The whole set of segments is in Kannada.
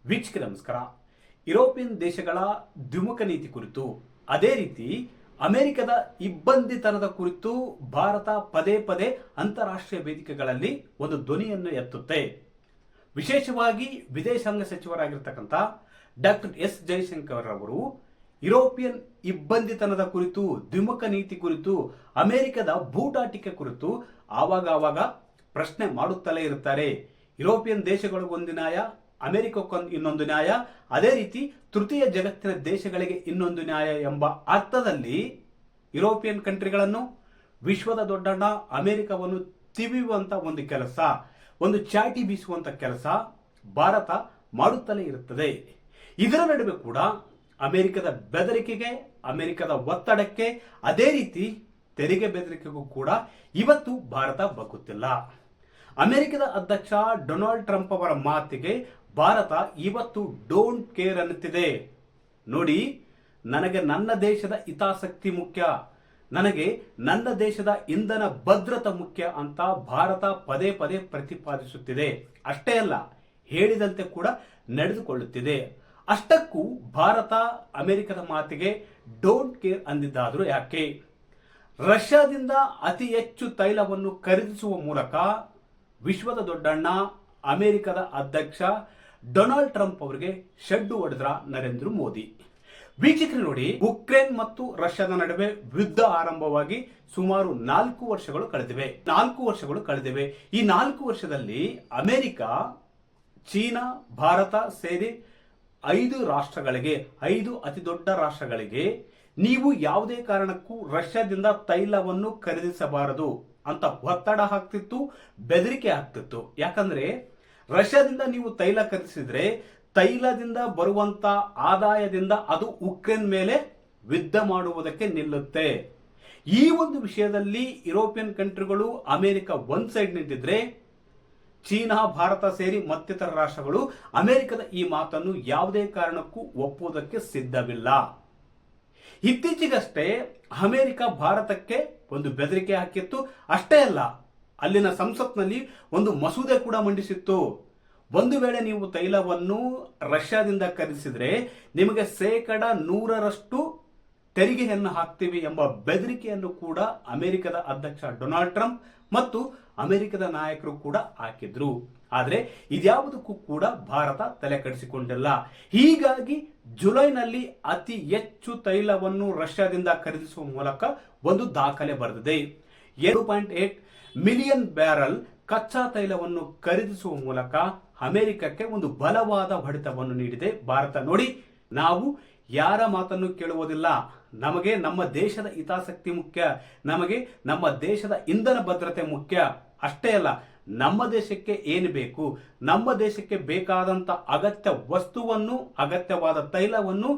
ವೀಕ್ಷಕ ನಮಸ್ಕಾರ. ಯುರೋಪಿಯನ್ ದೇಶಗಳ ದ್ವಿಮುಖ ನೀತಿ ಕುರಿತು, ಅದೇ ರೀತಿ ಅಮೆರಿಕದ ಇಬ್ಬಂದಿತನದ ಕುರಿತು ಭಾರತ ಪದೇ ಪದೇ ಅಂತಾರಾಷ್ಟ್ರೀಯ ವೇದಿಕೆಗಳಲ್ಲಿ ಒಂದು ಧ್ವನಿಯನ್ನು ಎತ್ತುತ್ತೆ. ವಿಶೇಷವಾಗಿ ವಿದೇಶಾಂಗ ಸಚಿವರಾಗಿರ್ತಕ್ಕಂಥ ಡಾಕ್ಟರ್ ಎಸ್ ಜಯಶಂಕರ್ ಅವರು ಯುರೋಪಿಯನ್ ಇಬ್ಬಂದಿತನದ ಕುರಿತು, ದ್ವಿಮುಖ ನೀತಿ ಕುರಿತು, ಅಮೆರಿಕದ ಭೂಟಾಟಿಕೆ ಕುರಿತು ಆವಾಗ ಪ್ರಶ್ನೆ ಮಾಡುತ್ತಲೇ ಇರುತ್ತಾರೆ. ಯುರೋಪಿಯನ್ ದೇಶಗಳಿಗೊಂದು ನ್ಯಾಯ, ಅಮೆರಿಕಕ್ಕೊಂದು ಇನ್ನೊಂದು ನ್ಯಾಯ, ಅದೇ ರೀತಿ ತೃತೀಯ ಜಗತ್ತಿನ ದೇಶಗಳಿಗೆ ಇನ್ನೊಂದು ನ್ಯಾಯ ಎಂಬ ಅರ್ಥದಲ್ಲಿ ಯುರೋಪಿಯನ್ ಕಂಟ್ರಿಗಳನ್ನು, ವಿಶ್ವದ ದೊಡ್ಡಣ್ಣ ಅಮೆರಿಕವನ್ನು ತಿವಿಯುವಂತ ಒಂದು ಕೆಲಸ, ಒಂದು ಚಾಟಿ ಬೀಸುವಂತ ಕೆಲಸ ಭಾರತ ಮಾಡುತ್ತಲೇ ಇರುತ್ತದೆ. ಇದರ ನಡುವೆ ಕೂಡ ಅಮೆರಿಕದ ಬೆದರಿಕೆಗೆ, ಅಮೆರಿಕದ ಒತ್ತಡಕ್ಕೆ, ಅದೇ ರೀತಿ ತೆರಿಗೆ ಬೆದರಿಕೆಗೂ ಕೂಡ ಇವತ್ತು ಭಾರತ ಬಗ್ಗುತ್ತಿಲ್ಲ. ಅಮೆರಿಕದ ಅಧ್ಯಕ್ಷ ಡೊನಾಲ್ಡ್ ಟ್ರಂಪ್ ಅವರ ಮಾತಿಗೆ ಭಾರತ ಇವತ್ತು ಡೋಂಟ್ ಕೇರ್ ಅನ್ನುತ್ತಿದೆ. ನೋಡಿ, ನನಗೆ ನನ್ನ ದೇಶದ ಹಿತಾಸಕ್ತಿ ಮುಖ್ಯ, ನನಗೆ ನನ್ನ ದೇಶದ ಇಂಧನ ಭದ್ರತೆ ಮುಖ್ಯ ಅಂತ ಭಾರತ ಪದೇ ಪದೇ ಪ್ರತಿಪಾದಿಸುತ್ತಿದೆ. ಅಷ್ಟೇ ಅಲ್ಲ, ಹೇಳಿದಂತೆ ಕೂಡ ನಡೆದುಕೊಳ್ಳುತ್ತಿದೆ. ಅಷ್ಟಕ್ಕೂ ಭಾರತ ಅಮೆರಿಕದ ಮಾತಿಗೆ ಡೋಂಟ್ ಕೇರ್ ಅಂದಿದ್ದಾದರೂ ಯಾಕೆ? ರಷ್ಯಾದಿಂದ ಅತಿ ಹೆಚ್ಚು ತೈಲವನ್ನು ಖರೀದಿಸುವ ಮೂಲಕ ವಿಶ್ವದ ದೊಡ್ಡಣ್ಣ ಅಮೆರಿಕದ ಅಧ್ಯಕ್ಷ ಡೊನಾಲ್ಡ್ ಟ್ರಂಪ್ ಅವರಿಗೆ ಶೆಡ್ಡು ಹೊಡೆದ್ರ ನರೇಂದ್ರ ಮೋದಿ. ವೀಕ್ಷಕರು ನೋಡಿ, ಉಕ್ರೇನ್ ಮತ್ತು ರಷ್ಯಾದ ನಡುವೆ ಯುದ್ಧ ಆರಂಭವಾಗಿ ಸುಮಾರು 4 ವರ್ಷಗಳು ಕಳೆದಿವೆ. ಈ 4 ವರ್ಷದಲ್ಲಿ ಅಮೆರಿಕ, ಚೀನಾ, ಭಾರತ ಸೇರಿ 5 ರಾಷ್ಟ್ರಗಳಿಗೆ, 5 ಅತಿ ದೊಡ್ಡ ರಾಷ್ಟ್ರಗಳಿಗೆ ನೀವು ಯಾವುದೇ ಕಾರಣಕ್ಕೂ ರಷ್ಯಾದಿಂದ ತೈಲವನ್ನು ಖರೀದಿಸಬಾರದು ಅಂತ ಒತ್ತಡ ಹಾಕ್ತಿತ್ತು, ಬೆದರಿಕೆ ಆಗ್ತಿತ್ತು. ಯಾಕಂದ್ರೆ ರಷ್ಯಾದಿಂದ ನೀವು ತೈಲ ಖರೀದಿಸಿದ್ರೆ ತೈಲದಿಂದ ಬರುವಂತ ಆದಾಯದಿಂದ ಅದು ಉಕ್ರೇನ್ ಮೇಲೆ ಯುದ್ಧ ಮಾಡುವುದಕ್ಕೆ ನಿಲ್ಲುತ್ತೆ. ಈ ಒಂದು ವಿಷಯದಲ್ಲಿ ಯುರೋಪಿಯನ್ ಕಂಟ್ರಿಗಳು, ಅಮೆರಿಕ ಒಂದ್ ಸೈಡ್ ನಿಂತಿದ್ರೆ, ಚೀನಾ, ಭಾರತ ಸೇರಿ ಮತ್ತಿತರ ರಾಷ್ಟ್ರಗಳು ಅಮೆರಿಕದ ಈ ಮಾತನ್ನು ಯಾವುದೇ ಕಾರಣಕ್ಕೂ ಒಪ್ಪುವುದಕ್ಕೆ ಸಿದ್ಧವಿಲ್ಲ. ಇತ್ತೀಚೆಗಷ್ಟೇ ಅಮೆರಿಕ ಭಾರತಕ್ಕೆ ಒಂದು ಬೆದರಿಕೆ ಹಾಕಿತ್ತು. ಅಷ್ಟೇ ಅಲ್ಲ, ಅಲ್ಲಿನ ಸಂಸತ್ನಲ್ಲಿ ಒಂದು ಮಸೂದೆ ಕೂಡ ಮಂಡಿಸಿತ್ತು. ಒಂದು ವೇಳೆ ನೀವು ತೈಲವನ್ನು ರಷ್ಯಾದಿಂದ ಖರೀದಿಸಿದ್ರೆ ನಿಮಗೆ 100% ತೆರಿಗೆಯನ್ನು ಹಾಕ್ತೀವಿ ಎಂಬ ಬೆದರಿಕೆಯನ್ನು ಕೂಡ ಅಮೆರಿಕದ ಅಧ್ಯಕ್ಷ ಡೊನಾಲ್ಡ್ ಟ್ರಂಪ್ ಮತ್ತು ಅಮೆರಿಕದ ನಾಯಕರು ಕೂಡ ಹಾಕಿದ್ರು. ಆದ್ರೆ ಇದ್ಯಾವುದಕ್ಕೂ ಕೂಡ ಭಾರತ ತಲೆ ಕೆಡಿಸಿಕೊಂಡಿಲ್ಲ. ಹೀಗಾಗಿ ಜುಲೈನಲ್ಲಿ ಅತಿ ಹೆಚ್ಚು ತೈಲವನ್ನು ರಷ್ಯಾದಿಂದ ಖರೀದಿಸುವ ಮೂಲಕ ಒಂದು ದಾಖಲೆ ಬರೆದಿದೆ. 2.8 ಮಿಲಿಯನ್ ಬ್ಯಾರಲ್ ಕಚ್ಚಾ ತೈಲವನ್ನು ಖರೀದಿಸುವ ಮೂಲಕ ಅಮೆರಿಕಕ್ಕೆ ಒಂದು ಬಲವಾದ ಹೊಡೆತವನ್ನು ನೀಡಿದೆ ಭಾರತ. ನೋಡಿ, ನಾವು ಯಾರ ಮಾತನ್ನು ಕೇಳುವುದಿಲ್ಲ. ನಮಗೆ ನಮ್ಮ ದೇಶದ ಹಿತಾಸಕ್ತಿ ಮುಖ್ಯ, ನಮಗೆ ನಮ್ಮ ದೇಶದ ಇಂಧನ ಭದ್ರತೆ ಮುಖ್ಯ. ಅಷ್ಟೇ ಅಲ್ಲ, ನಮ್ಮ ದೇಶಕ್ಕೆ ಏನು ಬೇಕು, ನಮ್ಮ ದೇಶಕ್ಕೆ ಬೇಕಾದಂತ ಅಗತ್ಯ ವಸ್ತುವನ್ನು, ಅಗತ್ಯವಾದ ತೈಲವನ್ನು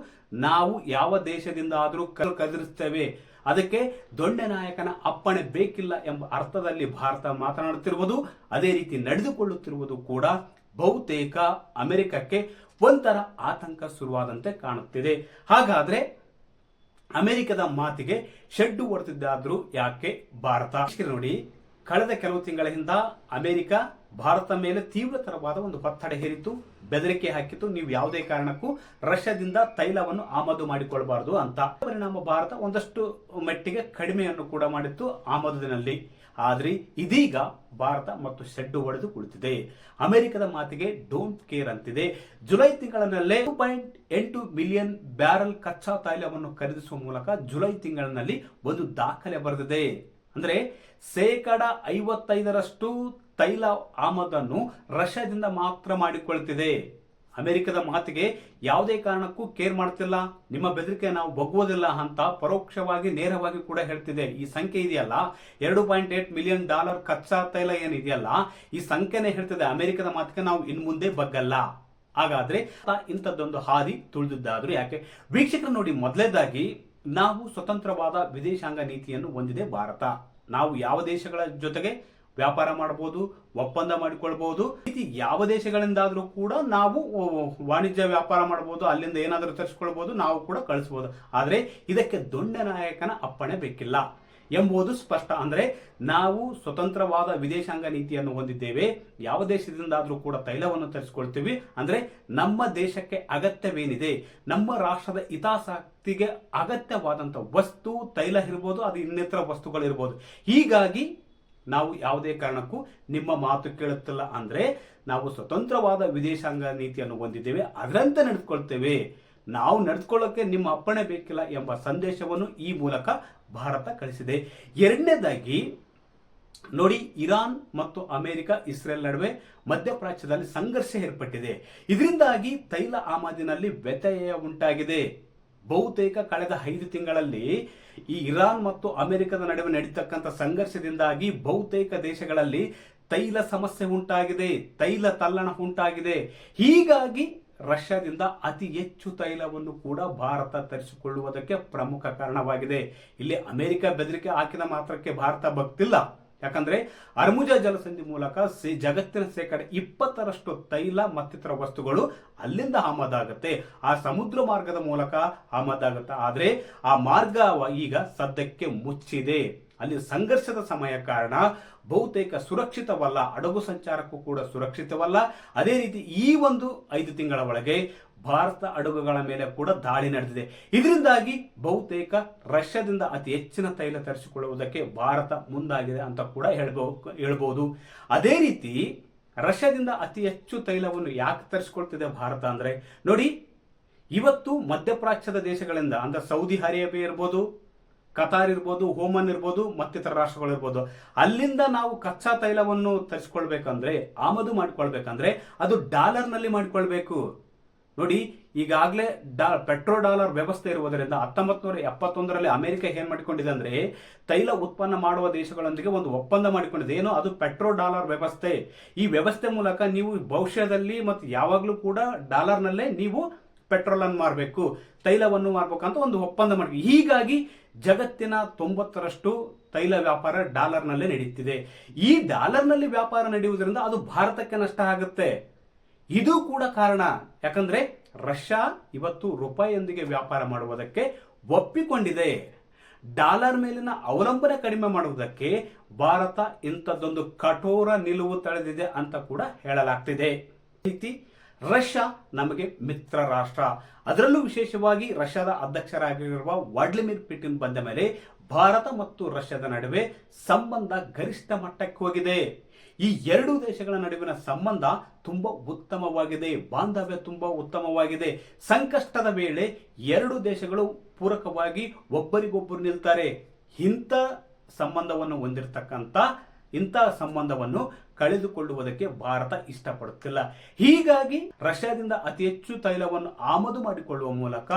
ನಾವು ಯಾವ ದೇಶದಿಂದ ಆದರೂ ಖರೀದಿಸುತ್ತೇವೆ. ಅದಕ್ಕೆ ದೊಡ್ಡ ನಾಯಕನ ಅಪ್ಪಣೆ ಬೇಕಿಲ್ಲ ಎಂಬ ಅರ್ಥದಲ್ಲಿ ಭಾರತ ಮಾತನಾಡುತ್ತಿರುವುದು, ಅದೇ ರೀತಿ ನಡೆದುಕೊಳ್ಳುತ್ತಿರುವುದು ಕೂಡ ಬಹುತೇಕ ಅಮೆರಿಕಕ್ಕೆ ಒಂಥರ ಆತಂಕ ಶುರುವಾದಂತೆ ಕಾಣುತ್ತಿದೆ. ಹಾಗಾದ್ರೆ ಅಮೆರಿಕದ ಮಾತಿಗೆ ಶೆಡ್ಡು ಹೊಡೆದಿದ್ದಾದ್ರೂ ಯಾಕೆ ಭಾರತ? ನೋಡಿ, ಕಳೆದ ಕೆಲವು ತಿಂಗಳ ಹಿಂದ ಅಮೆರಿಕ ಭಾರತ ಮೇಲೆ ತೀವ್ರತರವಾದ ಒಂದು ಒತ್ತಡ ಹೇರಿತ್ತು, ಬೆದರಿಕೆ ಹಾಕಿತ್ತು. ನೀವು ಯಾವುದೇ ಕಾರಣಕ್ಕೂ ರಷ್ಯಾದಿಂದ ತೈಲವನ್ನು ಆಮದು ಮಾಡಿಕೊಳ್ಳಬಾರದು ಅಂತ. ಪರಿಣಾಮ ಭಾರತ ಒಂದಷ್ಟು ಮಟ್ಟಿಗೆ ಕಡಿಮೆಯನ್ನು ಕೂಡ ಮಾಡಿತ್ತು ಆಮದಿನಲ್ಲಿ. ಆದ್ರೆ ಇದೀಗ ಭಾರತ ಮತ್ತು ಶೆಡ್ಡು ಹೊಡೆದು ಕುಳಿತಿದೆ. ಅಮೆರಿಕದ ಮಾತಿಗೆ ಡೋಂಟ್ ಕೇರ್ ಅಂತಿದೆ. ಜುಲೈ ತಿಂಗಳಿನಲ್ಲೇ 2.8 ಮಿಲಿಯನ್ ಬ್ಯಾರಲ್ ಕಚ್ಚಾ ತೈಲವನ್ನು ಖರೀದಿಸುವ ಮೂಲಕ ಜುಲೈ ತಿಂಗಳಿನಲ್ಲಿ ಒಂದು ದಾಖಲೆ ಬರೆದಿದೆ. ಅಂದ್ರೆ 55% ತೈಲ ಆಮದನ್ನು ರಷ್ಯಾದಿಂದ ಮಾತ್ರ ಮಾಡಿಕೊಳ್ಳುತ್ತಿದೆ. ಅಮೆರಿಕದ ಮಾತಿಗೆ ಯಾವುದೇ ಕಾರಣಕ್ಕೂ ಕೇರ್ ಮಾಡ್ತಿಲ್ಲ, ನಿಮ್ಮ ಬೆದರಿಕೆ ನಾವು ಬಗ್ಗುವುದಿಲ್ಲ ಅಂತ ಪರೋಕ್ಷವಾಗಿ, ನೇರವಾಗಿ ಕೂಡ ಹೇಳ್ತಿದೆ. ಈ ಸಂಖ್ಯೆ ಇದೆಯಲ್ಲ, $2.8 ಮಿಲಿಯನ್ ಕಚ್ಚಾ ತೈಲ ಏನಿದೆಯಲ್ಲ, ಈ ಸಂಖ್ಯೆನೇ ಹೇಳ್ತಿದೆ ಅಮೆರಿಕದ ಮಾತಿಗೆ ನಾವು ಇನ್ನು ಮುಂದೆ ಬಗ್ಗಲ್ಲ. ಹಾಗಾದ್ರೆ ಇಂಥದ್ದೊಂದು ಹಾದಿ ತುಳಿದಿದ್ದಾದ್ರೂ ಯಾಕೆ? ವೀಕ್ಷಕರು ನೋಡಿ, ಮೊದಲನೇದಾಗಿ ನಾವು ಸ್ವತಂತ್ರವಾದ ವಿದೇಶಾಂಗ ನೀತಿಯನ್ನು ಹೊಂದಿದೆ ಭಾರತ. ನಾವು ಯಾವ ದೇಶಗಳ ಜೊತೆಗೆ ವ್ಯಾಪಾರ ಮಾಡಬಹುದು, ಒಪ್ಪಂದ ಮಾಡಿಕೊಳ್ಬಹುದು. ಯಾವ ದೇಶಗಳಿಂದಾದ್ರೂ ಕೂಡ ನಾವು ವಾಣಿಜ್ಯ ವ್ಯಾಪಾರ ಮಾಡಬಹುದು, ಅಲ್ಲಿಂದ ಏನಾದರೂ ತರಿಸ್ಕೊಳ್ಬಹುದು, ನಾವು ಕೂಡ ಕಳಿಸಬಹುದು. ಆದ್ರೆ ಇದಕ್ಕೆ ದೊಡ್ಡ ನಾಯಕನ ಅಪ್ಪಣೆ ಬೇಕಿಲ್ಲ. ಎಂಬುದು ಸ್ಪಷ್ಟ. ಅಂದ್ರೆ ನಾವು ಸ್ವತಂತ್ರವಾದ ವಿದೇಶಾಂಗ ನೀತಿಯನ್ನು ಹೊಂದಿದ್ದೇವೆ. ಯಾವ ದೇಶದಿಂದಾದ್ರೂ ಕೂಡ ತೈಲವನ್ನು ತರಿಸಿಕೊಳ್ತೀವಿ. ಅಂದ್ರೆ ನಮ್ಮ ದೇಶಕ್ಕೆ ಅಗತ್ಯವೇನಿದೆ, ನಮ್ಮ ರಾಷ್ಟ್ರದ ಹಿತಾಸಕ್ತಿಗೆ ಅಗತ್ಯವಾದಂತ ವಸ್ತು ತೈಲ ಇರ್ಬೋದು, ಅದು ಇನ್ನಿತರ ವಸ್ತುಗಳಿರ್ಬೋದು. ಹೀಗಾಗಿ ನಾವು ಯಾವುದೇ ಕಾರಣಕ್ಕೂ ನಿಮ್ಮ ಮಾತು ಕೇಳುತ್ತಿಲ್ಲ. ಅಂದ್ರೆ ನಾವು ಸ್ವತಂತ್ರವಾದ ವಿದೇಶಾಂಗ ನೀತಿಯನ್ನು ಹೊಂದಿದ್ದೇವೆ, ಅದರಂತೆ ನಡೆದುಕೊಳ್ತೇವೆ. ನಾವು ನಡೆದುಕೊಳ್ಳೋಕೆ ನಿಮ್ಮ ಅಪ್ಪಣೆ ಬೇಕಿಲ್ಲ ಎಂಬ ಸಂದೇಶವನ್ನು ಈ ಮೂಲಕ ಭಾರತ ಕಳಿಸಿದೆ. ಎರಡನೇದಾಗಿ ನೋಡಿ, ಇರಾನ್ ಮತ್ತು ಅಮೆರಿಕ, ಇಸ್ರೇಲ್ ನಡುವೆ ಮಧ್ಯಪ್ರಾಚ್ಯದಲ್ಲಿ ಸಂಘರ್ಷ ಏರ್ಪಟ್ಟಿದೆ. ಇದರಿಂದಾಗಿ ತೈಲ ಆಮದಿನಲ್ಲಿ ವ್ಯತ್ಯಯ ಉಂಟಾಗಿದೆ. ಬಹುತೇಕ ಕಳೆದ 5 ತಿಂಗಳಲ್ಲಿ ಈ ಇರಾನ್ ಮತ್ತು ಅಮೆರಿಕದ ನಡುವೆ ನಡೀತಕ್ಕಂಥ ಸಂಘರ್ಷದಿಂದಾಗಿ ಬಹುತೇಕ ದೇಶಗಳಲ್ಲಿ ತೈಲ ಸಮಸ್ಯೆ ಉಂಟಾಗಿದೆ, ತೈಲ ತಲ್ಲಣ ಉಂಟಾಗಿದೆ. ಹೀಗಾಗಿ ರಷ್ಯಾದಿಂದ ಅತಿ ಹೆಚ್ಚು ತೈಲವನ್ನು ಕೂಡ ಭಾರತ ತರಿಸಿಕೊಳ್ಳುವುದಕ್ಕೆ ಪ್ರಮುಖ ಕಾರಣವಾಗಿದೆ. ಇಲ್ಲಿ ಅಮೆರಿಕ ಬೆದರಿಕೆ ಹಾಕಿದ ಮಾತ್ರಕ್ಕೆ ಭಾರತ ಬಗ್ತಿಲ್ಲ. ಯಾಕಂದ್ರೆ ಅರ್ಮುಜಾ ಜಲಸಂಧಿ ಮೂಲಕ ಜಗತ್ತಿನ ಶೇಕಡ 20ರಷ್ಟು ತೈಲ ಮತ್ತಿತರ ವಸ್ತುಗಳು ಅಲ್ಲಿಂದ ಆಮದಾಗುತ್ತೆ. ಆ ಸಮುದ್ರ ಮಾರ್ಗದ ಮೂಲಕ ಆಮದಾಗುತ್ತೆ. ಆದ್ರೆ ಆ ಮಾರ್ಗ ಈಗ ಸದ್ಯಕ್ಕೆ ಮುಚ್ಚಿದೆ. ಅಲ್ಲಿ ಸಂಘರ್ಷದ ಸಮಯ ಕಾರಣ ಬಹುತೇಕ ಸುರಕ್ಷಿತವಲ್ಲ, ಹಡಗು ಸಂಚಾರಕ್ಕೂ ಕೂಡ ಸುರಕ್ಷಿತವಲ್ಲ. ಅದೇ ರೀತಿ ಈ ಒಂದು 5 ತಿಂಗಳ ಒಳಗೆ ಭಾರತ ಹಡಗುಗಳ ಮೇಲೆ ಕೂಡ ದಾಳಿ ನಡೆದಿದೆ. ಇದರಿಂದಾಗಿ ಬಹುತೇಕ ರಷ್ಯಾದಿಂದ ಅತಿ ಹೆಚ್ಚಿನ ತೈಲ ತರಿಸಿಕೊಳ್ಳುವುದಕ್ಕೆ ಭಾರತ ಮುಂದಾಗಿದೆ ಅಂತ ಕೂಡ ಹೇಳ್ಬಹುದು. ಅದೇ ರೀತಿ ರಷ್ಯಾದಿಂದ ಅತಿ ಹೆಚ್ಚು ತೈಲವನ್ನು ಯಾಕೆ ತರಿಸಿಕೊಳ್ತಿದೆ ಭಾರತ ಅಂದ್ರೆ ನೋಡಿ, ಇವತ್ತು ಮಧ್ಯಪ್ರಾಚ್ಯದ ದೇಶಗಳಿಂದ ಅಂದ್ರೆ ಸೌದಿ ಅರೇಬಿಯಾ ಇರ್ಬೋದು, ಕತಾರ್ ಇರ್ಬೋದು, ಓಮನ್ ಇರ್ಬೋದು, ಮತ್ತಿತರ ರಾಷ್ಟ್ರಗಳು ಇರ್ಬೋದು, ಅಲ್ಲಿಂದ ನಾವು ಕಚ್ಚಾ ತೈಲವನ್ನು ತರಿಸಿಕೊಳ್ಬೇಕಂದ್ರೆ, ಆಮದು ಮಾಡಿಕೊಳ್ಬೇಕಂದ್ರೆ ಅದು ಡಾಲರ್ನಲ್ಲಿ ಮಾಡಿಕೊಳ್ಬೇಕು. ನೋಡಿ, ಈಗಾಗಲೇ ಪೆಟ್ರೋ ಡಾಲರ್ ವ್ಯವಸ್ಥೆ ಇರುವುದರಿಂದ 1971ರಲ್ಲಿ ಅಮೆರಿಕ ಏನ್ ಮಾಡಿಕೊಂಡಿದೆ ಅಂದ್ರೆ ತೈಲ ಉತ್ಪನ್ನ ಮಾಡುವ ದೇಶಗಳೊಂದಿಗೆ ಒಂದು ಒಪ್ಪಂದ ಮಾಡಿಕೊಂಡಿದೆ. ಏನು ಅದು ಪೆಟ್ರೋ ಡಾಲರ್ ವ್ಯವಸ್ಥೆ. ಈ ವ್ಯವಸ್ಥೆ ಮೂಲಕ ನೀವು ಭವಿಷ್ಯದಲ್ಲಿ ಮತ್ತು ಯಾವಾಗಲೂ ಕೂಡ ಡಾಲರ್ನಲ್ಲೇ ನೀವು ಪೆಟ್ರೋಲ್ ಅನ್ನು ಮಾರಬೇಕು, ತೈಲವನ್ನು ಮಾರಬೇಕಂತ ಒಂದು ಒಪ್ಪಂದ ಮಾಡಿ. ಹೀಗಾಗಿ ಜಗತ್ತಿನ 90ರಷ್ಟು ತೈಲ ವ್ಯಾಪಾರ ಡಾಲರ್ನಲ್ಲೇ ನಡೆಯುತ್ತಿದೆ. ಈ ಡಾಲರ್ನಲ್ಲಿ ವ್ಯಾಪಾರ ನಡೆಯುವುದರಿಂದ ಅದು ಭಾರತಕ್ಕೆ ನಷ್ಟ ಆಗುತ್ತೆ. ಇದು ಕೂಡ ಕಾರಣ. ಯಾಕಂದ್ರೆ ರಷ್ಯಾ ಇವತ್ತು ರೂಪಾಯಿಯೊಂದಿಗೆ ವ್ಯಾಪಾರ ಮಾಡುವುದಕ್ಕೆ ಒಪ್ಪಿಕೊಂಡಿದೆ. ಡಾಲರ್ ಮೇಲಿನ ಅವಲಂಬನೆ ಕಡಿಮೆ ಮಾಡುವುದಕ್ಕೆ ಭಾರತ ಇಂಥದ್ದೊಂದು ಕಠೋರ ನಿಲುವು ತಳೆದಿದೆ ಅಂತ ಕೂಡ ಹೇಳಲಾಗ್ತಿದೆ. ರೀತಿ ರಷ್ಯಾ ನಮಗೆ ಮಿತ್ರ ರಾಷ್ಟ್ರ. ಅದರಲ್ಲೂ ವಿಶೇಷವಾಗಿ ರಷ್ಯಾದ ಅಧ್ಯಕ್ಷರಾಗಿರುವ ವ್ಲಾಡಿಮಿರ್ ಪುಟಿನ್ ಬಂದ ಮೇಲೆ ಭಾರತ ಮತ್ತು ರಷ್ಯಾದ ನಡುವೆ ಸಂಬಂಧ ಗರಿಷ್ಠ ಮಟ್ಟಕ್ಕೆ ಹೋಗಿದೆ. ಈ ಎರಡು ದೇಶಗಳ ನಡುವಿನ ಸಂಬಂಧ ತುಂಬಾ ಉತ್ತಮವಾಗಿದೆ, ಬಾಂಧವ್ಯ ತುಂಬಾ ಉತ್ತಮವಾಗಿದೆ. ಸಂಕಷ್ಟದ ವೇಳೆ ಎರಡು ದೇಶಗಳು ಪೂರಕವಾಗಿ ಒಬ್ಬರಿಗೊಬ್ಬರು ನಿಲ್ತಾರೆ. ಇಂಥ ಸಂಬಂಧವನ್ನು ಹೊಂದಿರತಕ್ಕಂಥ ಸಂಬಂಧವನ್ನು ಕಳೆದುಕೊಳ್ಳುವುದಕ್ಕೆ ಭಾರತ ಇಷ್ಟಪಡುತ್ತಿಲ್ಲ. ಹೀಗಾಗಿ ರಷ್ಯಾದಿಂದ ಅತಿ ಹೆಚ್ಚು ತೈಲವನ್ನು ಆಮದು ಮಾಡಿಕೊಳ್ಳುವ ಮೂಲಕ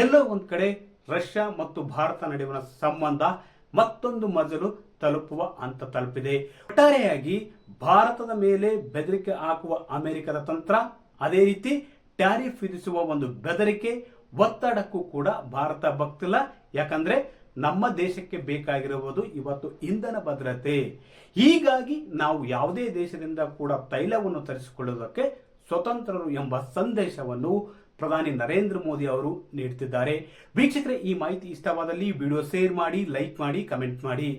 ಎಲ್ಲೋ ಒಂದ್ ಕಡೆ ರಷ್ಯಾ ಮತ್ತು ಭಾರತ ನಡುವಿನ ಸಂಬಂಧ ಮತ್ತೊಂದು ಮಜಲು ತಲುಪುವ ಹಂತ ತಲುಪಿದೆ. ಒಟ್ಟಾರೆಯಾಗಿ ಭಾರತದ ಮೇಲೆ ಬೆದರಿಕೆ ಹಾಕುವ ಅಮೆರಿಕದ ತಂತ್ರ, ಅದೇ ರೀತಿ ಟ್ಯಾರಿಫ್ ವಿಧಿಸುವ ಒಂದು ಬೆದರಿಕೆ, ಒತ್ತಡಕ್ಕೂ ಕೂಡ ಭಾರತ ಬಗ್ತಿಲ್ಲ. ಯಾಕಂದ್ರೆ ನಮ್ಮ ದೇಶಕ್ಕೆ ಬೇಕಾಗಿರುವುದು ಇವತ್ತು ಇಂಧನ ಭದ್ರತೆ. ಹೀಗಾಗಿ ನಾವು ಯಾವುದೇ ದೇಶದಿಂದ ಕೂಡ ತೈಲವನ್ನು ತರಿಸಿಕೊಳ್ಳುವುದಕ್ಕೆ ಸ್ವತಂತ್ರರು ಎಂಬ ಸಂದೇಶವನ್ನು ಪ್ರಧಾನಿ ನರೇಂದ್ರ ಮೋದಿ ಅವರು ನೀಡುತ್ತಿದ್ದಾರೆ. ವೀಕ್ಷಕರೇ, ಈ ಮಾಹಿತಿ ಇಷ್ಟವಾದಲ್ಲಿ ವಿಡಿಯೋ ಶೇರ್ ಮಾಡಿ, ಲೈಕ್ ಮಾಡಿ, ಕಮೆಂಟ್ ಮಾಡಿ.